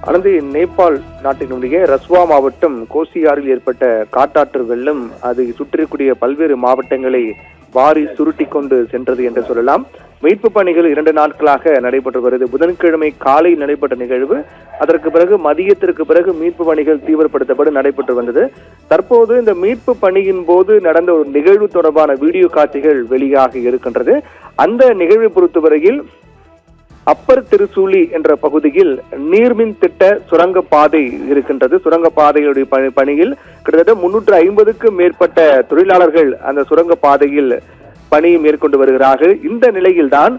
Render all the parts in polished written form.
அனந்தி, நேபாள் நாட்டினுடைய ரஸ்வா மாவட்டம் கோசியாரில் ஏற்பட்ட காட்டாற்று வெள்ளம் அதை சுற்றிக்கூடிய பல்வேறு மாவட்டங்களை வாரி சுருட்டி கொண்டு சென்றது என்று சொல்லலாம். மீட்பு பணிகள் 2 நாட்களாக நடைபெற்று வருது. புதன்கிழமை காலை நடைபெற்ற நிகழ்வு, அதற்கு பிறகு மதியத்திற்கு பிறகு மீட்பு பணிகள் தீவிரப்படுத்தப்பட்டு நடைபெற்று வந்தது. தற்போது இந்த மீட்பு பணியின் போது நடந்த ஒரு நிகழ்வு தொடர்பான வீடியோ காட்சிகள் வெளியாக இருக்கின்றது. அந்த நிகழ்வை பொறுத்தவரையில் அப்பர் திருசூலி என்ற பகுதியில் நீர்மின் திட்ட சுரங்க பாதை இருக்கின்றது. சுரங்க பாதையுடைய பணியில் கிட்டத்தட்ட 350க்கும் மேற்பட்ட தொழிலாளர்கள் அந்த சுரங்க பாதையில் பணியை மேற்கொண்டு வருகிறார்கள். இந்த நிலையில்தான்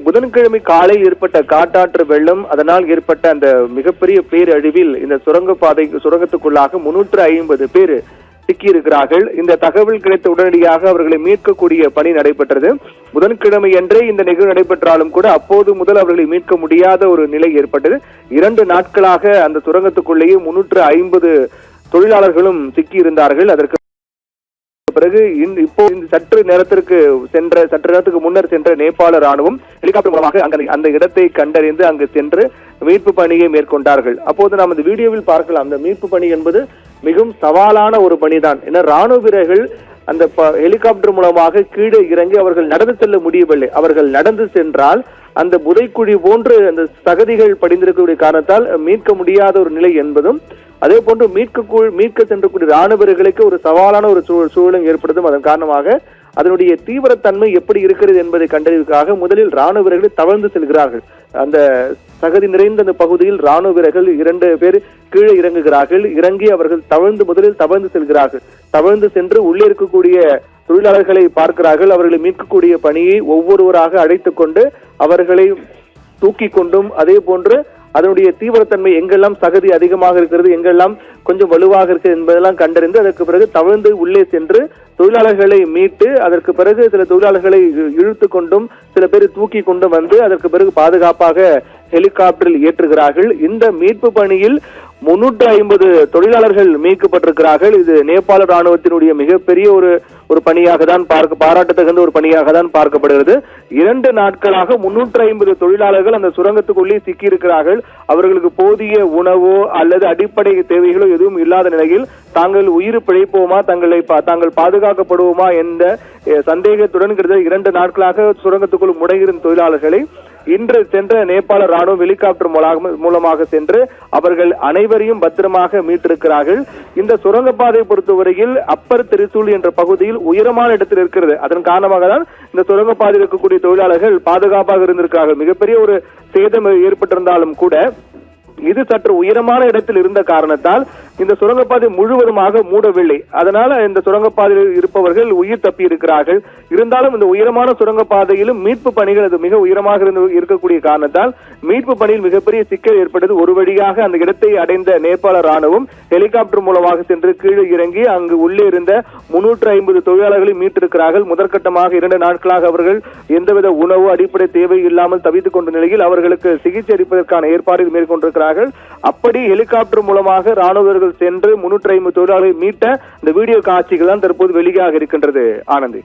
புதன்கிழமை காலை ஏற்பட்ட காட்டாற்று வெள்ளம், அதனால் ஏற்பட்ட அந்த மிகப்பெரிய பேரழிவில் இந்த சுரங்கத்துக்குள்ளாக 350 பேர் சிக்கியிருக்கிறார்கள். இந்த தகவல் கிடைத்த உடனடியாக அவர்களை மீட்கக்கூடிய பணி நடைபெற்றது. புதன்கிழமை அன்றே இந்த நிகழ்வு நடைபெற்றாலும் கூட அப்போது முதல் அவர்களை மீட்க முடியாத ஒரு நிலை ஏற்பட்டது. 2 நாட்களாக அந்த சுரங்கத்துக்குள்ளேயே 350 தொழிலாளர்களும் சிக்கியிருந்தார்கள். அதற்கு பிறகு இப்போ சற்று நேரத்துக்கு முன்னர் சென்ற நேபாள ராணுவம் ஹெலிகாப்டர் மூலமாக அந்த இடத்தை கண்டறிந்து அங்கு சென்று மீட்பு பணியை மேற்கொண்டார்கள். அப்போது நாம் இந்த வீடியோவில் பார்க்கலாம். அந்த மீட்பு பணி என்பது மிகவும் சவாலான ஒரு பணிதான். ஏன்னா ராணுவ வீரர்கள் அந்த ஹெலிகாப்டர் மூலமாக கீழே இறங்கி அவர்கள் நடந்து செல்ல முடியவில்லை. அவர்கள் நடந்து சென்றால் அந்த புதைக்குழி போன்று அந்த சகதிகள் படிந்திருக்கக்கூடிய காரணத்தால் மீட்க முடியாத ஒரு நிலை என்பதும், அதே போன்று மீட்க சென்றக்கூடிய ராணுவ வீரர்களுக்கு ஒரு சவாலான ஒரு சூழலும் ஏற்படுத்தும். அதன் காரணமாக அதனுடைய தீவிரத்தன்மை எப்படி இருக்கிறது என்பதை கண்டறிவதற்காக முதலில் ராணுவ வீரர்கள் தவழ்ந்து செல்கிறார்கள். அந்த சகதி நிறைந்த அந்த பகுதியில் ராணுவ வீரர்கள் 2 பேர் கீழே இறங்குகிறார்கள். இறங்கி அவர்கள் முதலில் தவழ்ந்து செல்கிறார்கள். தவழ்ந்து சென்று உள்ளே இருக்கக்கூடிய தொழிலாளர்களை பார்க்கிறார்கள். அவர்களை மீட்கக்கூடிய பணியை ஒவ்வொருவராக அழைத்துக் கொண்டு அவர்களை தூக்கி கொண்டும், அதே போன்று அதனுடைய தீவிரத்தன்மை எங்கெல்லாம் சகதி அதிகமாக இருக்கிறது, எங்கெல்லாம் கொஞ்சம் வலுவாக இருக்கிறது என்பதெல்லாம் கண்டறிந்து அதற்கு பிறகு தவழ்ந்து உள்ளே சென்று தொழிலாளர்களை மீட்டு, அதற்கு பிறகு சில தொழிலாளர்களை இழுத்து கொண்டும் சில பேர் தூக்கி கொண்டும் வந்து அதற்கு பிறகு பாதுகாப்பாக ஹெலிகாப்டரில் ஏற்றுகிறார்கள். இந்த மீட்பு பணியில் 350 தொழிலாளர்கள் மீட்கப்பட்டிருக்கிறார்கள். இது நேபாள ராணுவத்தினுடைய மிகப்பெரிய ஒரு பணியாக தான் பாராட்டத்தகுந்த ஒரு பணியாக தான் பார்க்கப்படுகிறது. 2 நாட்களாக 350 தொழிலாளர்கள் அந்த சுரங்கத்துக்குள்ளே சிக்கியிருக்கிறார்கள். அவர்களுக்கு போதிய உணவோ அல்லது அடிப்படை தேவைகளோ எதுவும் இல்லாத நிலையில் தாங்கள் உயிர் பிழைப்போமா, தாங்கள் பாதுகாக்கப்படுவோமா என்ற சந்தேகத்துடன் 2 நாட்களாக சுரங்கத்துக்குள் முடங்கியிருந்த தொழிலாளர்களை இன்று சென்ற நேபாள ராணுவம் ஹெலிகாப்டர் மூலமாக சென்று அவர்கள் அனைவரையும் பத்திரமாக மீட்டிருக்கிறார்கள். இந்த சுரங்கப்பாதை பொறுத்தவரையில் அப்பர் திருசூலி என்ற பகுதியில் உயரமான இடத்தில் இருக்கிறது. அதன் காரணமாக தான் இந்த சுரங்கப்பாதையில் இருக்கக்கூடிய தொழிலாளர்கள் பாதுகாப்பாக இருந்திருக்கிறார்கள். மிகப்பெரிய ஒரு சேதம் ஏற்பட்டிருந்தாலும் கூட இது சற்று உயரமான இடத்தில் இருந்த காரணத்தால் இந்த சுரங்கப்பாதை முழுவதுமாக மூடவில்லை. அதனால இந்த சுரங்கப்பாதையில் இருப்பவர்கள் உயிர் தப்பி இருக்கிறார்கள். இருந்தாலும் இந்த உயரமான சுரங்கப்பாதையிலும் மீட்பு பணிகள் அது மிக உயரமாக இருக்கக்கூடிய காரணத்தால் மீட்பு பணியில் மிகப்பெரிய சிக்கல் ஏற்பட்டது. ஒரு வழியாக அந்த இடத்தை அடைந்த நேபாள ராணுவம் ஹெலிகாப்டர் மூலமாக சென்று கீழே இறங்கி அங்கு உள்ளே இருந்த 350 தொழிலாளர்களை மீட்டிருக்கிறார்கள். முதற்கட்டமாக 2 நாட்களாக அவர்கள் எந்தவித உணவு அடிப்படை தேவை இல்லாமல் தவித்துக் கொண்ட நிலையில் அவர்களுக்கு சிகிச்சை அளிப்பதற்கான ஏற்பாடுகள் மேற்கொண்டிருக்கிறார்கள். அப்படி ஹெலிகாப்டர் மூலமாக ராணுவர்கள் சென்று 350 தொழிலாளர்களை மீட்ட இந்த வீடியோ காட்சிகள் தான் தற்போது வெளியாக இருக்கின்றது. ஆனந்தி.